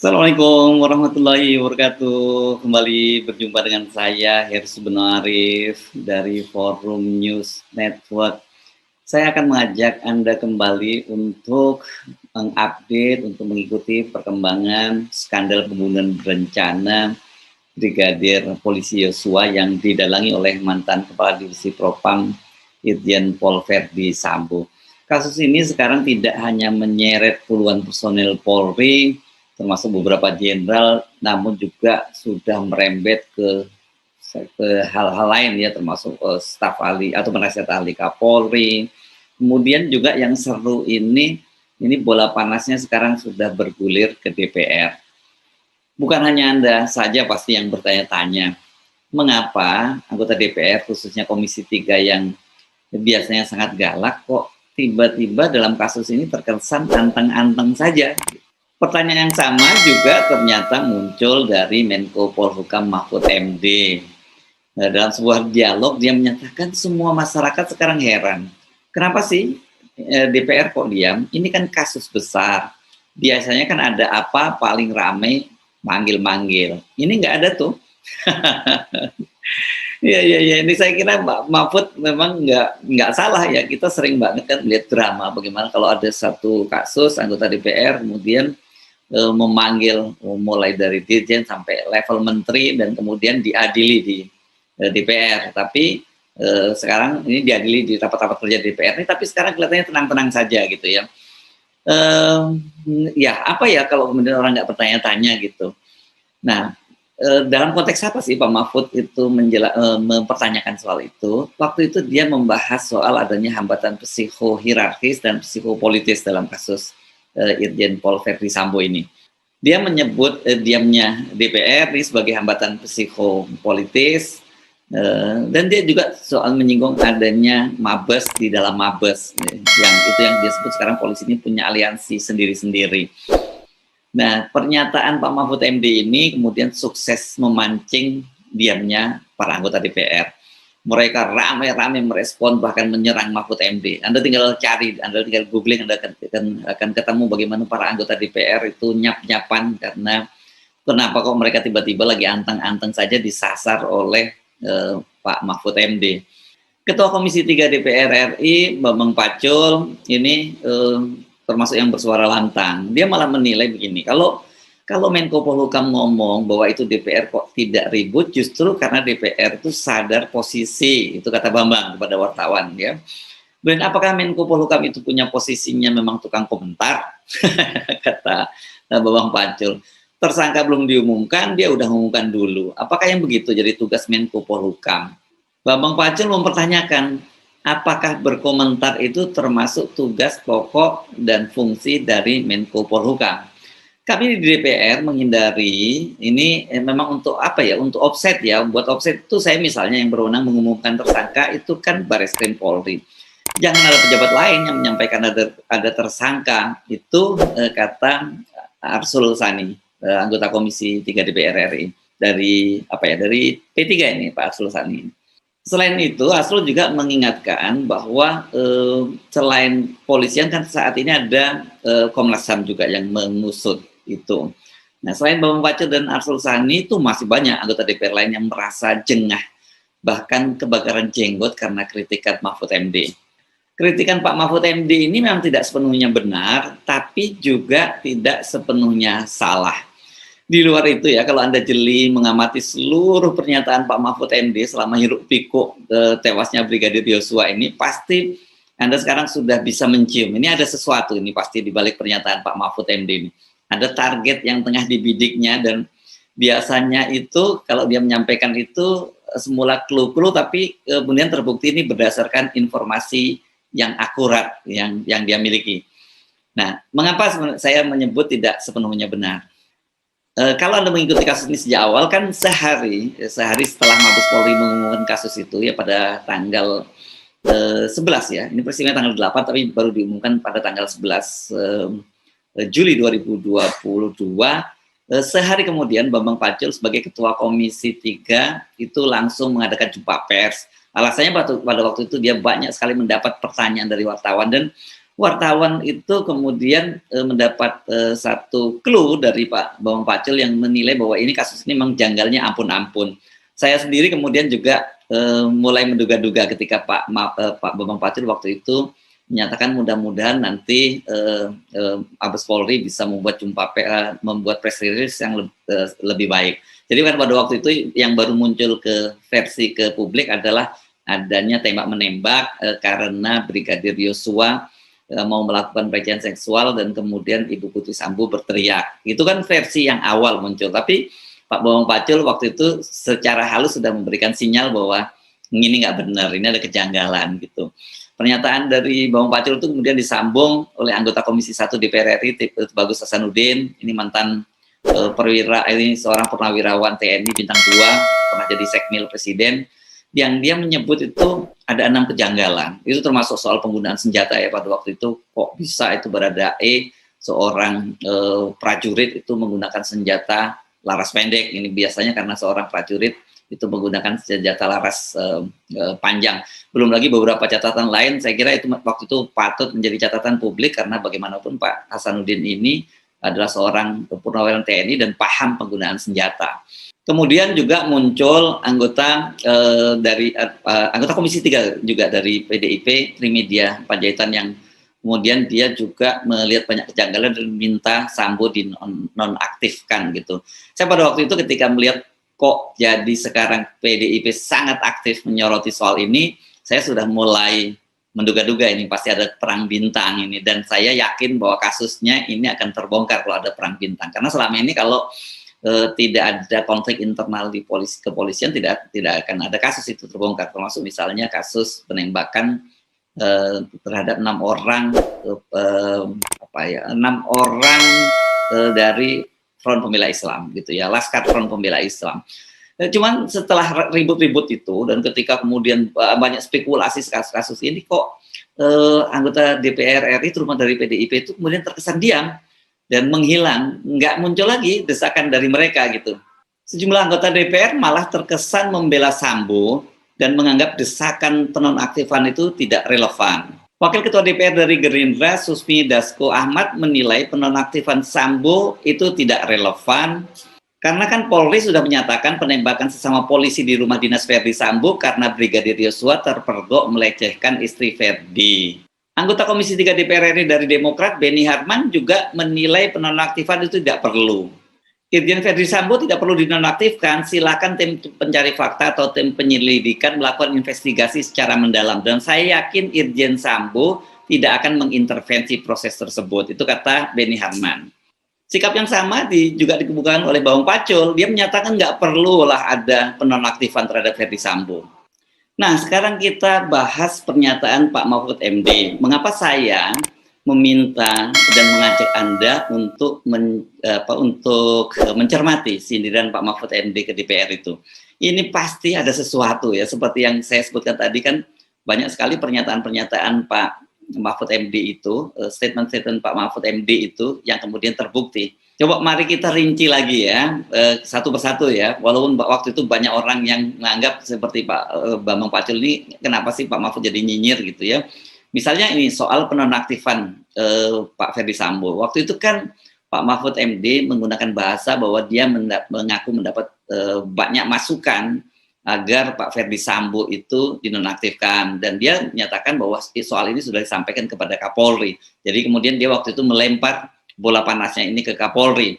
Assalamualaikum warahmatullahi wabarakatuh. Kembali berjumpa dengan saya Hersy Benoarif dari Forum News Network. Saya akan mengajak Anda kembali untuk mengupdate, untuk mengikuti perkembangan skandal pembunuhan berencana Brigadir Polisi Yosua yang didalangi oleh mantan Kepala Divisi Propam Irjen Pol Verdi Sambo. Kasus ini sekarang tidak hanya menyeret puluhan personel Polri, termasuk beberapa jenderal, namun juga sudah merembet ke hal-hal lain ya, termasuk staf ahli atau penasihat ahli Kapolri. Kemudian juga yang seru ini bola panasnya sekarang sudah bergulir ke DPR. Bukan hanya Anda saja pasti yang bertanya-tanya, mengapa anggota DPR khususnya Komisi 3 yang biasanya sangat galak kok tiba-tiba dalam kasus ini terkesan anteng-anteng saja. Pertanyaan yang sama juga ternyata muncul dari Menko Polhukam Mahfud MD. Nah, dalam sebuah dialog dia menyatakan semua masyarakat sekarang heran. Kenapa sih DPR kok diam? Ini kan kasus besar. Biasanya kan ada apa paling ramai manggil-manggil. Ini nggak ada tuh. Iya. Ini saya kira Pak Mahfud memang nggak salah ya. Kita sering banget kan lihat drama bagaimana kalau ada satu kasus anggota DPR kemudian memanggil mulai dari dirjen sampai level menteri dan kemudian diadili di DPR. Tapi sekarang ini diadili di rapat-rapat kerja DPR ini, tapi sekarang kelihatannya tenang-tenang saja gitu ya. Ya apa ya kalau kemudian orang nggak bertanya-tanya gitu. Nah, dalam konteks apa sih Pak Mahfud itu mempertanyakan soal itu? Waktu itu dia membahas soal adanya hambatan psikohierarkis dan psikopolitis dalam kasus Irjen Pol Verdi Sambo ini. Dia menyebut diamnya DPR ini sebagai hambatan psikopolitis, dan dia juga soal menyinggung adanya mabes di dalam mabes, yang itu yang disebut sekarang polisi ini punya aliansi sendiri-sendiri. Nah, pernyataan Pak Mahfud MD ini kemudian sukses memancing diamnya para anggota DPR. Mereka ramai-ramai merespon bahkan menyerang Mahfud MD. Anda tinggal cari, Anda tinggal googling, Anda akan ketemu bagaimana para anggota DPR itu nyap-nyapan karena kenapa kok mereka tiba-tiba lagi anteng-anteng saja disasar oleh Pak Mahfud MD. Ketua Komisi 3 DPR RI, Bambang Pacul, ini termasuk yang bersuara lantang. Dia malah menilai begini, kalau Menko Polhukam ngomong bahwa itu DPR kok tidak ribut, justru karena DPR itu sadar posisi, itu kata Bambang kepada wartawan ya. Dan apakah Menko Polhukam itu punya posisinya memang tukang komentar? Kata Bambang Pacul. Tersangka belum diumumkan, dia udah mengumumkan dulu. Apakah yang begitu jadi tugas Menko Polhukam? Bambang Pacul mempertanyakan, apakah berkomentar itu termasuk tugas pokok dan fungsi dari Menko Polhukam? Kami di DPR menghindari ini memang untuk apa ya, untuk offset ya. Buat offset itu saya misalnya yang berwenang mengumumkan tersangka itu kan Barreskrim Polri. Jangan ada pejabat lain yang menyampaikan ada tersangka. Itu kata Arsul Sani, anggota Komisi 3 DPR RI dari P3 ini Pak Arsul Sani. Selain itu, Arsul juga mengingatkan bahwa selain polisian kan saat ini ada Komnas HAM juga yang mengusut itu. Nah, selain Bambang Pacul dan Arsul Sani itu masih banyak anggota DPR lain yang merasa jengah, bahkan kebakaran jenggot karena kritikan Mahfud MD. Kritikan Pak Mahfud MD ini memang tidak sepenuhnya benar, tapi juga tidak sepenuhnya salah. Di luar itu ya, kalau Anda jeli mengamati seluruh pernyataan Pak Mahfud MD selama hiruk pikuk tewasnya Brigadir Yosua ini, pasti Anda sekarang sudah bisa mencium. Ini ada sesuatu ini pasti di balik pernyataan Pak Mahfud MD ini. Ada target yang tengah dibidiknya, dan biasanya itu kalau dia menyampaikan itu semula clue-clue, tapi kemudian terbukti ini berdasarkan informasi yang akurat yang dia miliki. Nah, mengapa saya menyebut tidak sepenuhnya benar? Kalau Anda mengikuti kasus ini sejak awal, kan sehari setelah Mabes Polri mengumumkan kasus itu ya pada tanggal 11 ya, ini peristiwa tanggal 8 tapi baru diumumkan pada tanggal 11 Juli 2022, sehari kemudian Bambang Pacul sebagai Ketua Komisi 3 itu langsung mengadakan jumpa pers. Alasannya pada waktu itu dia banyak sekali mendapat pertanyaan dari wartawan, dan wartawan itu kemudian mendapat satu clue dari Pak Bambang Pacul yang menilai bahwa ini kasus ini memang janggalnya ampun-ampun. Saya sendiri kemudian juga mulai menduga-duga ketika Pak Bambang Pacul waktu itu menyatakan mudah-mudahan nanti Mabes Polri bisa membuat press release yang lebih baik. Jadi kan pada waktu itu yang baru muncul ke versi ke publik adalah adanya tembak menembak karena Brigadir Yosua mau melakukan pelecehan seksual dan kemudian Ibu Putri Sambo berteriak. Itu kan versi yang awal muncul. Tapi Pak Bambang Pacul waktu itu secara halus sudah memberikan sinyal bahwa ini nggak benar, ini ada kejanggalan gitu. Pernyataan dari Bambang Pacul itu kemudian disambung oleh anggota Komisi 1 DPR RI Bagus Hasanuddin, ini mantan ini seorang purnawirawan TNI bintang 2, pernah jadi sekmil presiden, yang dia menyebut itu ada 6 kejanggalan. Itu termasuk soal penggunaan senjata ya pada waktu itu, kok bisa itu Baradae seorang prajurit itu menggunakan senjata laras pendek. Ini biasanya karena seorang prajurit itu menggunakan senjata laras panjang. Belum lagi beberapa catatan lain, saya kira itu waktu itu patut menjadi catatan publik karena bagaimanapun Pak Hasanuddin ini adalah seorang purnawirawan TNI dan paham penggunaan senjata. Kemudian juga muncul anggota anggota Komisi 3 juga dari PDIP, Trimedia Panjaitan, yang kemudian dia juga melihat banyak kejanggalan dan minta Sambo dinonaktifkan gitu. Saya pada waktu itu ketika melihat kok jadi sekarang PDIP sangat aktif menyoroti soal ini, saya sudah mulai menduga-duga ini pasti ada perang bintang ini, dan saya yakin bahwa kasusnya ini akan terbongkar kalau ada perang bintang, karena selama ini kalau tidak ada konflik internal di kepolisian tidak akan ada kasus itu terbongkar, termasuk misalnya kasus penembakan terhadap 6 orang 6 orang dari Front Pembela Islam gitu ya, Laskar Front Pembela Islam. Cuman setelah ribut-ribut itu dan ketika kemudian banyak spekulasi kasus ini, kok anggota DPR RI terutama dari PDIP itu kemudian terkesan diam dan menghilang, nggak muncul lagi desakan dari mereka gitu. Sejumlah anggota DPR malah terkesan membela Sambo dan menganggap desakan penonaktifan itu tidak relevan. Wakil Ketua DPR dari Gerindra, Susmi Dasko Ahmad, menilai penonaktifan Sambo itu tidak relevan karena kan Polri sudah menyatakan penembakan sesama polisi di rumah dinas Verdi Sambo karena Brigadir Yosua terpergok melecehkan istri Verdi. Anggota Komisi 3 DPR RI dari Demokrat, Beni Harman, juga menilai penonaktifan itu tidak perlu. Irjen Verdi Sambo tidak perlu dinonaktifkan, silakan tim pencari fakta atau tim penyelidikan melakukan investigasi secara mendalam. Dan saya yakin Irjen Sambo tidak akan mengintervensi proses tersebut. Itu kata Beni Harman. Sikap yang sama juga dikemukakan oleh Bambang Pacul. Dia menyatakan nggak perlulah ada penonaktifan terhadap Verdi Sambo. Nah, sekarang kita bahas pernyataan Pak Mahfud MD. Mengapa saya meminta dan mengajak Anda untuk mencermati sindiran Pak Mahfud MD ke DPR itu. Ini pasti ada sesuatu ya, seperti yang saya sebutkan tadi kan banyak sekali pernyataan-pernyataan Pak Mahfud MD itu, statement-statement Pak Mahfud MD itu yang kemudian terbukti. Coba mari kita rinci lagi ya, satu persatu ya, walaupun waktu itu banyak orang yang menganggap seperti Pak Bambang Pacul ini, kenapa sih Pak Mahfud jadi nyinyir gitu ya. Misalnya ini soal penonaktifan Pak Verdi Sambo. Waktu itu kan Pak Mahfud MD menggunakan bahasa bahwa dia mengaku mendapat banyak masukan agar Pak Verdi Sambo itu dinonaktifkan, dan dia menyatakan bahwa soal ini sudah disampaikan kepada Kapolri. Jadi kemudian dia waktu itu melempar bola panasnya ini ke Kapolri.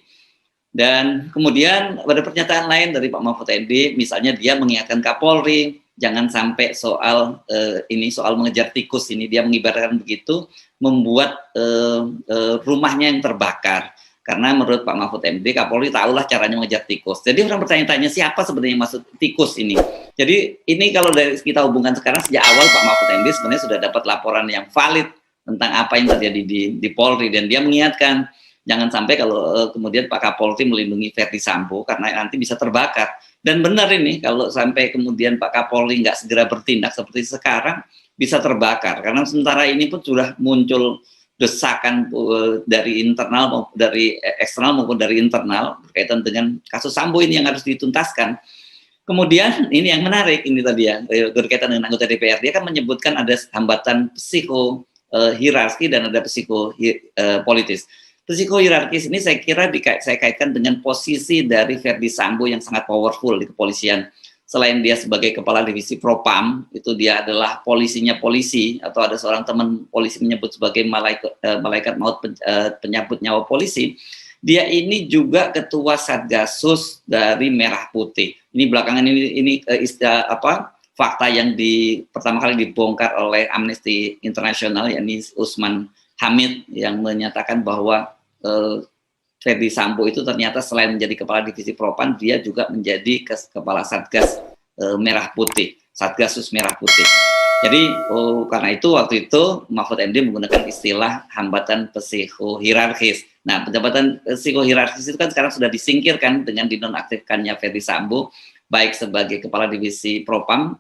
Dan kemudian ada pernyataan lain dari Pak Mahfud MD, misalnya dia mengingatkan Kapolri jangan sampai soal soal mengejar tikus ini, dia mengibaratkan begitu, membuat rumahnya yang terbakar. Karena menurut Pak Mahfud MD, Kapolri tahulah caranya mengejar tikus. Jadi orang bertanya-tanya siapa sebenarnya maksud tikus ini. Jadi ini kalau dari kita hubungkan sekarang, sejak awal Pak Mahfud MD sebenarnya sudah dapat laporan yang valid tentang apa yang terjadi di Polri. Dan dia mengingatkan, jangan sampai kalau kemudian Pak Kapolri melindungi Verdi Sambo karena nanti bisa terbakar. Dan benar ini, kalau sampai kemudian Pak Kapolri nggak segera bertindak seperti sekarang, bisa terbakar. Karena sementara ini pun sudah muncul desakan dari internal, dari eksternal maupun dari internal berkaitan dengan kasus Sambo ini yang harus dituntaskan. Kemudian ini yang menarik ini tadi ya, berkaitan dengan anggota DPR, dia kan menyebutkan ada hambatan hierarki dan ada psikopolitis. Psikohierarkis ini saya kira saya kaitkan dengan posisi dari Verdi Sambo yang sangat powerful di kepolisian. Selain dia sebagai kepala divisi Propam, itu dia adalah polisinya polisi, atau ada seorang teman polisi menyebut sebagai malaikat maut penyambut nyawa polisi. Dia ini juga ketua Satgasus dari Merah Putih. Ini belakangan ini istilah fakta yang pertama kali dibongkar oleh Amnesty International, yakni Usman Hamid, yang menyatakan bahwa Verdi Sambo itu ternyata selain menjadi kepala divisi Propam, dia juga menjadi kepala Satgas Merah Putih, Satgasus Merah Putih. Jadi karena itu waktu itu Mahfud MD menggunakan istilah hambatan psikohierarkis. Nah, penjabatan psikohierarkis itu kan sekarang sudah disingkirkan dengan dinonaktifkannya Verdi Sambo, baik sebagai kepala divisi Propam,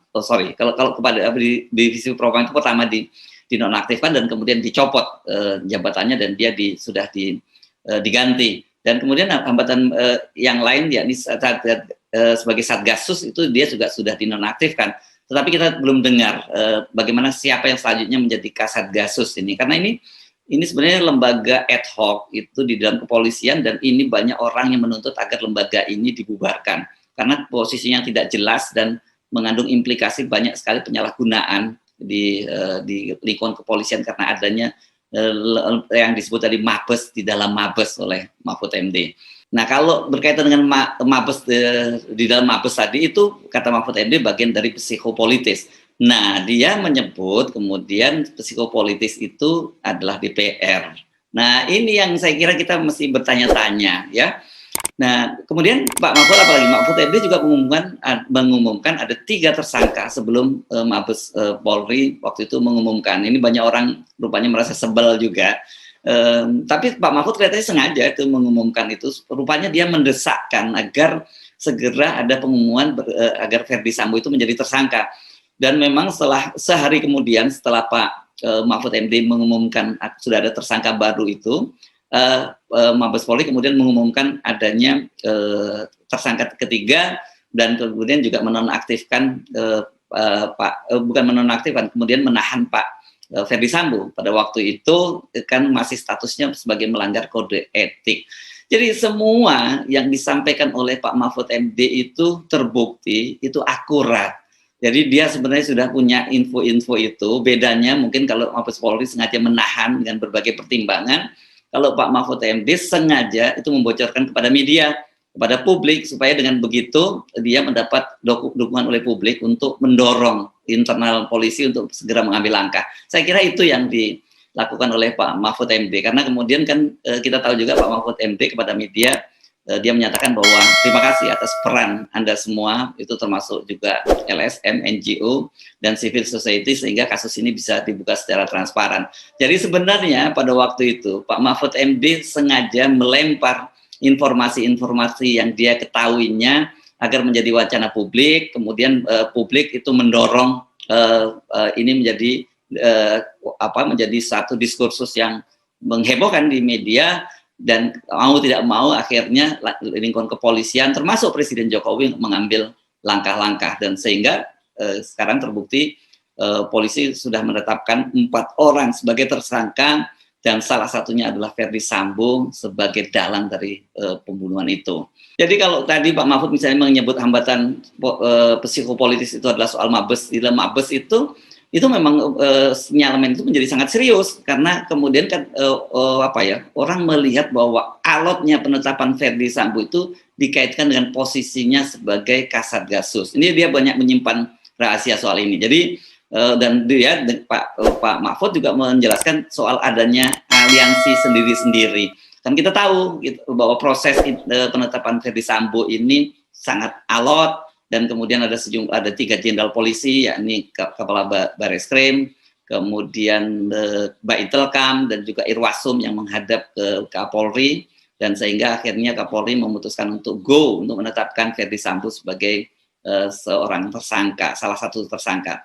kalau kepada divisi Propam itu pertama dinonaktifkan dan kemudian dicopot jabatannya dan dia sudah diganti. Dan kemudian hambatan yang lain yakni sebagai Satgasus itu dia juga sudah dinonaktifkan. Tetapi kita belum dengar bagaimana siapa yang selanjutnya menjadi Kasatgasus ini, karena ini sebenarnya lembaga ad hoc itu di dalam kepolisian, dan ini banyak orang yang menuntut agar lembaga ini dibubarkan karena posisinya tidak jelas dan mengandung implikasi banyak sekali penyalahgunaan di lingkungan kepolisian karena adanya yang disebut tadi mabes di dalam mabes oleh Mahfud MD. Nah, kalau berkaitan dengan mabes di dalam mabes tadi, itu kata Mahfud MD bagian dari psikopolitis. Nah, dia menyebut kemudian psikopolitis itu adalah DPR. Nah, ini yang saya kira kita mesti bertanya-tanya, ya. Nah, kemudian Pak Mahfud, apalagi Mahfud MD juga mengumumkan ada 3 tersangka sebelum Mabes Polri waktu itu mengumumkan. Ini banyak orang rupanya merasa sebel juga. Tapi Pak Mahfud kelihatannya sengaja itu mengumumkan itu, rupanya dia mendesakkan agar segera ada pengumuman agar Verdi Sambo itu menjadi tersangka. Dan memang sehari kemudian setelah Pak Mahfud MD mengumumkan sudah ada tersangka baru itu, Mabes Polri kemudian mengumumkan adanya tersangka ketiga dan kemudian juga menonaktifkan bukan menonaktifkan, kemudian menahan Pak Verdi Sambo. Pada waktu itu kan masih statusnya sebagai melanggar kode etik. Jadi semua yang disampaikan oleh Pak Mahfud MD itu terbukti, itu akurat. Jadi dia sebenarnya sudah punya info-info itu. Bedanya mungkin kalau Mabes Polri sengaja menahan dengan berbagai pertimbangan, kalau Pak Mahfud MD sengaja itu membocorkan kepada media, kepada publik, supaya dengan begitu dia mendapat dukungan oleh publik untuk mendorong internal polisi untuk segera mengambil langkah. Saya kira itu yang dilakukan oleh Pak Mahfud MD, karena kemudian kan kita tahu juga Pak Mahfud MD kepada media, dia menyatakan bahwa terima kasih atas peran Anda semua, itu termasuk juga LSM, NGO, dan civil society, sehingga kasus ini bisa dibuka secara transparan. Jadi sebenarnya pada waktu itu Pak Mahfud MD sengaja melempar informasi-informasi yang dia ketahuinya agar menjadi wacana publik, kemudian publik itu mendorong ini menjadi satu diskursus yang menghebohkan di media, dan mau tidak mau akhirnya lingkungan kepolisian termasuk Presiden Jokowi mengambil langkah-langkah, dan sehingga sekarang terbukti polisi sudah menetapkan 4 orang sebagai tersangka, dan salah satunya adalah Verdi Sambo sebagai dalang dari pembunuhan itu. Jadi kalau tadi Pak Mahfud misalnya menyebut hambatan psikopolitis itu adalah soal mabes, di dalam mabes itu memang sinyalemen itu menjadi sangat serius, karena kemudian kan orang melihat bahwa alotnya penetapan Verdi Sambo itu dikaitkan dengan posisinya sebagai Kasatgasus. Ini dia banyak menyimpan rahasia soal ini. Jadi dan dia Pak Mahfud juga menjelaskan soal adanya aliansi sendiri-sendiri. Kan kita tahu bahwa proses penetapan Verdi Sambo ini sangat alot, dan kemudian ada 3 jenderal polisi, yakni Kepala Bareskrim, kemudian Baitelkam, dan juga Irwasum yang menghadap ke Kapolri, dan sehingga akhirnya Kapolri memutuskan untuk menetapkan Verdi Sambo sebagai seorang tersangka, salah satu tersangka.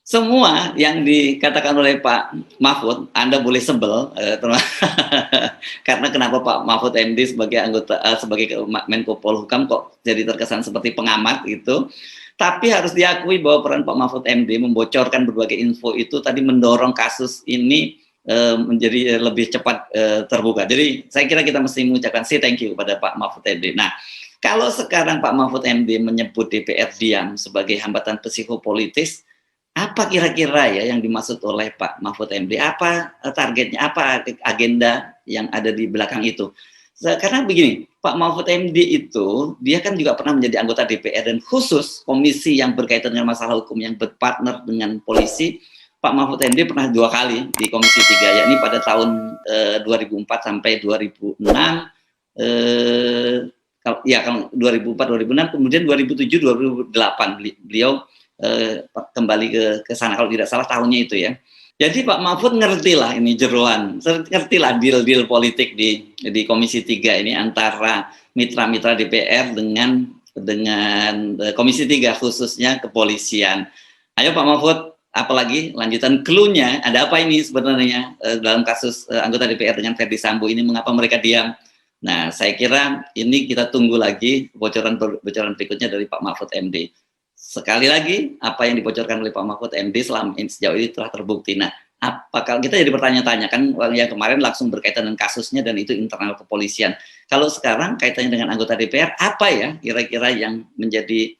Semua yang dikatakan oleh Pak Mahfud, Anda boleh sebel, karena kenapa Pak Mahfud MD sebagai anggota, sebagai Menko Polhukam kok jadi terkesan seperti pengamat gitu. Tapi harus diakui bahwa peran Pak Mahfud MD membocorkan berbagai info itu tadi mendorong kasus ini menjadi lebih cepat terbuka. Jadi saya kira kita mesti mengucapkan thank you kepada Pak Mahfud MD. Nah, kalau sekarang Pak Mahfud MD menyebut DPR diam sebagai hambatan psikopolitis, apa kira-kira ya yang dimaksud oleh Pak Mahfud MD? Apa targetnya? Apa agenda yang ada di belakang itu? Karena begini, Pak Mahfud MD itu dia kan juga pernah menjadi anggota DPR dan khusus komisi yang berkaitan dengan masalah hukum yang berpartner dengan polisi. Pak Mahfud MD pernah 2 kali di Komisi 3, yakni pada tahun 2004 sampai 2006, kalau 2004-2006, kemudian 2007-2008 beliau kembali ke sana kalau tidak salah tahunnya itu ya. Jadi Pak Mahfud ngerti lah ini jeroan, ngerti lah deal-deal politik di Komisi 3 ini antara mitra-mitra DPR dengan Komisi 3 khususnya kepolisian. Ayo Pak Mahfud, apalagi lanjutan clue-nya, ada apa ini sebenarnya dalam kasus anggota DPR dengan Ferdy Sambo ini, mengapa mereka diam? Nah, saya kira ini kita tunggu lagi bocoran berikutnya dari Pak Mahfud MD. Sekali lagi, apa yang dibocorkan oleh Pak Mahfud MD sejauh ini telah terbukti. Nah, apakah kita jadi bertanya-tanya kan, yang kemarin langsung berkaitan dengan kasusnya dan itu internal kepolisian. Kalau sekarang kaitannya dengan anggota DPR, apa ya kira-kira yang menjadi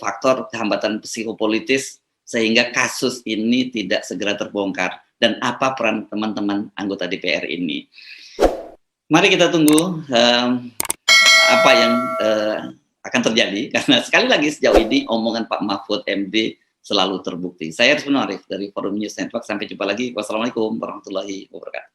faktor kehambatan psikopolitis sehingga kasus ini tidak segera terbongkar, dan apa peran teman-teman anggota DPR ini? Mari kita tunggu apa yang akan terjadi, karena sekali lagi sejauh ini omongan Pak Mahfud MD selalu terbukti. Saya Aris Arif dari Forum News Network. Sampai jumpa lagi. Wassalamualaikum warahmatullahi wabarakatuh.